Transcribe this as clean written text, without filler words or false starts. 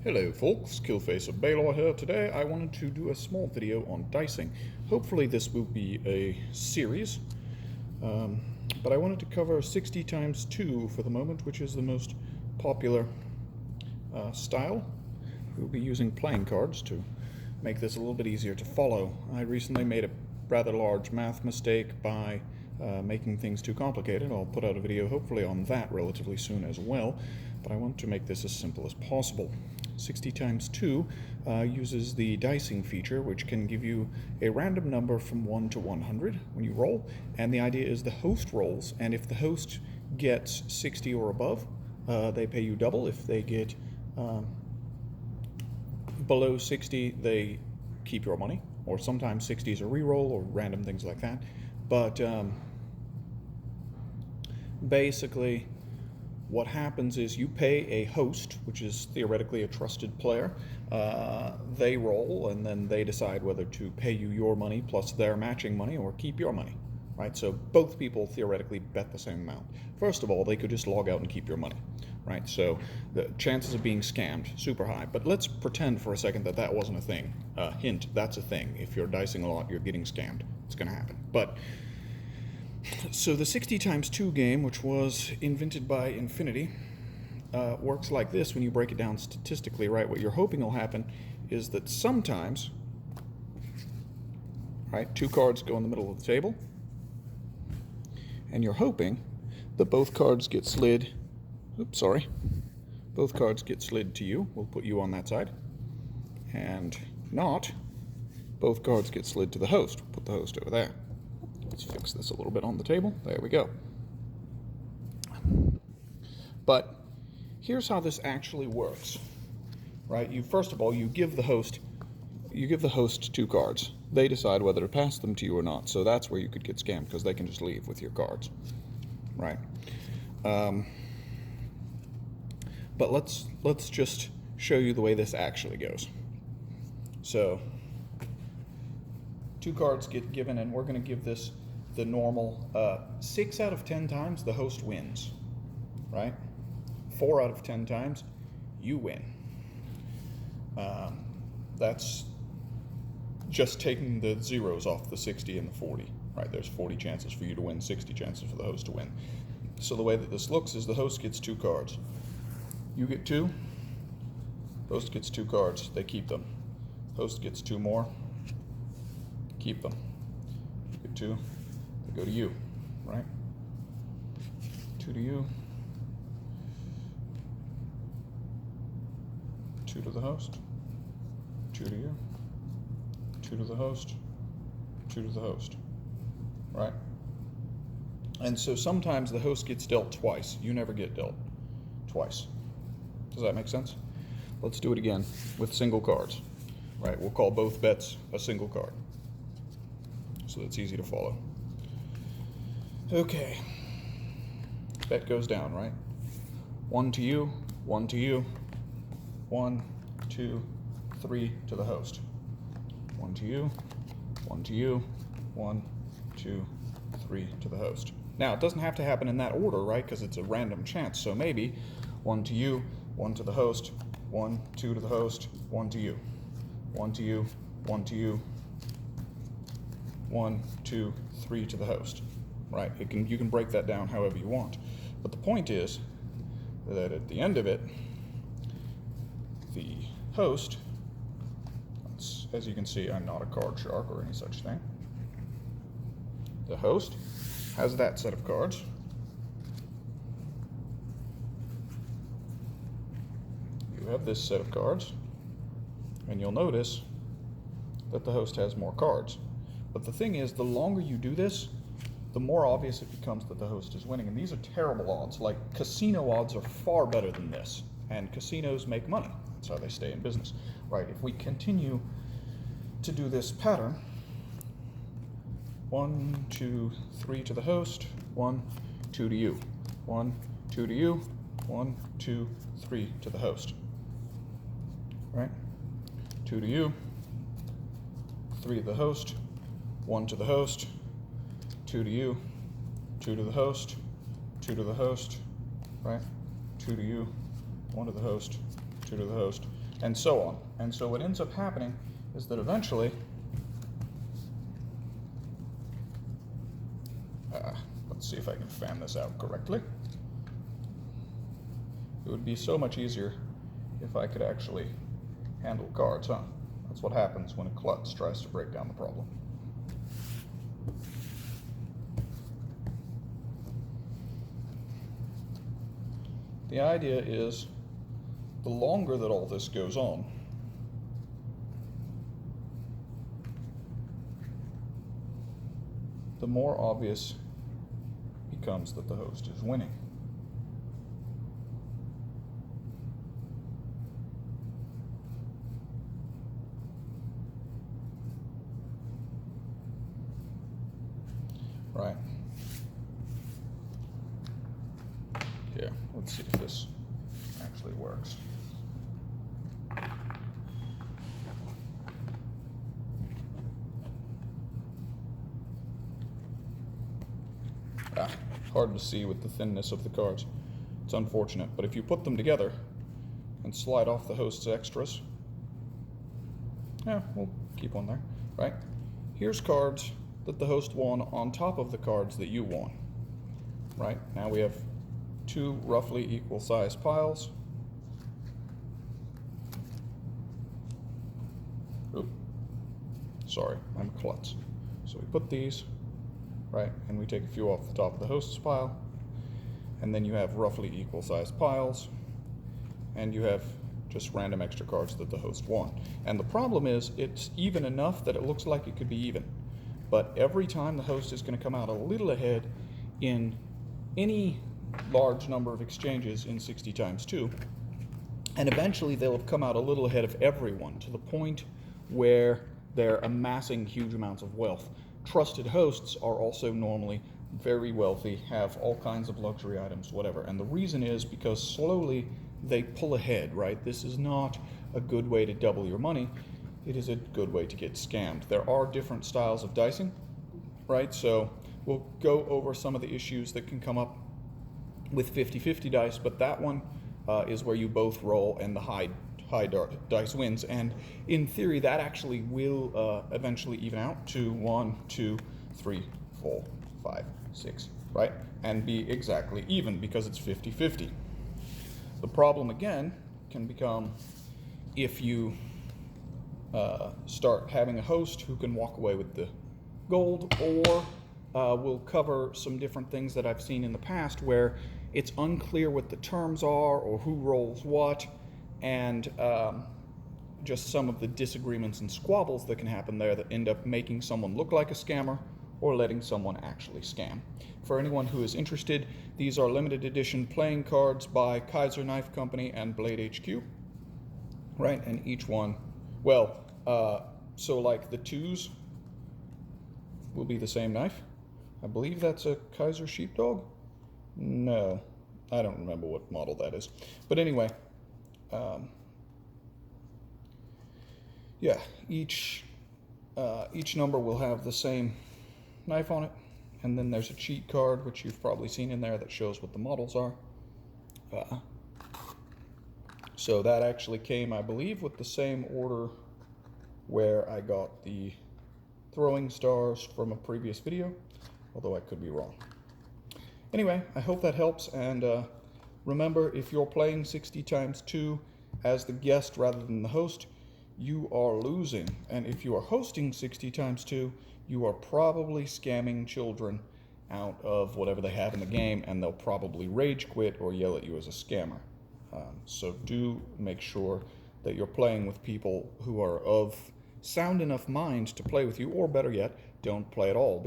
Hello folks, Killface of Balor here. Today I wanted to do a small video on dicing. Hopefully this will be a series, but I wanted to cover 60 times 2 for the moment, which is the most popular style. We'll be using playing cards to make this a little bit easier to follow. I recently made a rather large math mistake by making things too complicated. I'll put out a video hopefully on that relatively soon as well, but I want to make this as simple as possible. 60 times 2 uses the dicing feature, which can give you a random number from 1 to 100 when you roll, and the idea is the host rolls, and if the host gets 60 or above, they pay you double. If they get below 60, they keep your money, or sometimes 60 is a reroll or random things like that. But basically what happens is you pay a host, which is theoretically a trusted player. They roll, and then they decide whether to pay you your money plus their matching money or keep your money, right? So both people theoretically bet the same amount. First of all, they could just log out and keep your money, right? So the chances of being scammed, super high. But let's pretend for a second that that wasn't a thing. Hint, that's a thing. If you're dicing a lot, you're getting scammed. It's going to happen. But so the 60 times 2 game, which was invented by Infinity, works like this when you break it down statistically, right? What you're hoping will happen is that sometimes, right, 2 cards go in the middle of the table, and you're hoping that both cards get slid, both cards get slid to you. We'll put you on that side. And not, both cards get slid to the host. We'll put the host over there. Let's fix this a little bit on the table. There we go. But here's how this actually works, right? First of all, you give the host 2 cards. They decide whether to pass them to you or not. So that's where you could get scammed, because they can just leave with your cards, right? But let's just show you the way this actually goes. So 2 cards get given, and we're going to give this the normal 6 out of 10 times the host wins, right? 4 out of 10 times you win. That's just taking the zeros off the 60 and the 40, right? There's 40 chances for you to win, 60 chances for the host to win. So the way that this looks is the host gets 2 cards. You get 2, host gets 2 cards, they keep them. Host gets 2 more, keep them. You get 2, they go to you, right? 2 to you, 2 to the host, 2 to you, 2 to the host, 2 to the host, right? And so sometimes the host gets dealt twice. You never get dealt twice. Does that make sense? Let's do it again with single cards, right? We'll call both bets a single card, so that's easy to follow. Okay, bet goes down, right? 1 to you, 1 to you, 1, 2, 3 to the host. 1 to you, 1 to you, 1, 2, 3 to the host. Now, it doesn't have to happen in that order, right? Because it's a random chance. So maybe 1 to you, 1 to the host, 1, 2 to the host, 1 to you, 1 to you, 1 to you, 1, 2, 3 to the host, right? You can break that down however you want. But the point is that at the end of it, the host, as you can see, I'm not a card shark or any such thing. The host has that set of cards. You have this set of cards, and you'll notice that the host has more cards. But the thing is, the longer you do this, the more obvious it becomes that the host is winning. And these are terrible odds. Like, casino odds are far better than this. And casinos make money. That's how they stay in business, right? If we continue to do this pattern, 1, 2, 3 to the host, 1, 2 to you, 1, 2 to you, 1, 2, 3 to the host, right? 2 to you, 3 to the host, 1 to the host, 2 to you, 2 to the host, 2 to the host, right? 2 to you, 1 to the host, 2 to the host. and so on. And so what ends up happening is that eventually, let's see if I can fan this out correctly. It would be so much easier if I could actually handle cards, huh? That's what happens when a klutz tries to break down the problem. The idea is, the longer that all this goes on, the more obvious it becomes that the host is winning. Right. Here, let's see if this actually works. Hard to see with the thinness of the cards. It's unfortunate, but if you put them together and slide off the host's extras, yeah, we'll keep one there, right? Here's cards that the host won on top of the cards that you won, right? Now we have two roughly equal sized piles. Oop, sorry, I'm a klutz. So we put these, right, and we take a few off the top of the host's pile, and then you have roughly equal sized piles, and you have just random extra cards that the host won. And the problem is, it's even enough that it looks like it could be even. But every time the host is going to come out a little ahead in any large number of exchanges in 60 times 2, and eventually they'll have come out a little ahead of everyone to the point where they're amassing huge amounts of wealth. Trusted hosts are also normally very wealthy, have all kinds of luxury items, whatever. And the reason is because slowly they pull ahead, right? This is not a good way to double your money. It is a good way to get scammed. There are different styles of dicing, right? So we'll go over some of the issues that can come up with 50-50 dice, but that one is where you both roll and the high dice wins. And in theory, that actually will eventually even out to 1, 2, 3, 4, 5, 6, right? And be exactly even because it's 50-50. The problem again can become if you start having a host who can walk away with the gold, or we'll cover some different things that I've seen in the past where it's unclear what the terms are or who rolls what, and just some of the disagreements and squabbles that can happen there that end up making someone look like a scammer or letting someone actually scam. For anyone who is interested, these are limited edition playing cards by Kaiser Knife Company and Blade HQ, right? And each one, well, so like the 2s will be the same knife. I believe that's a Kaiser Sheepdog. No, I don't remember what model that is. But anyway, yeah, each number will have the same knife on it, and then there's a cheat card, which you've probably seen in there, that shows what the models are. So that actually came, I believe, with the same order where I got the throwing stars from a previous video, although I could be wrong. Anyway, I hope that helps, and remember, if you're playing 60 times 2 as the guest rather than the host, you are losing. And if you are hosting 60 times 2, you are probably scamming children out of whatever they have in the game, and they'll probably rage quit or yell at you as a scammer. So do make sure that you're playing with people who are of sound enough mind to play with you, or better yet, don't play at all.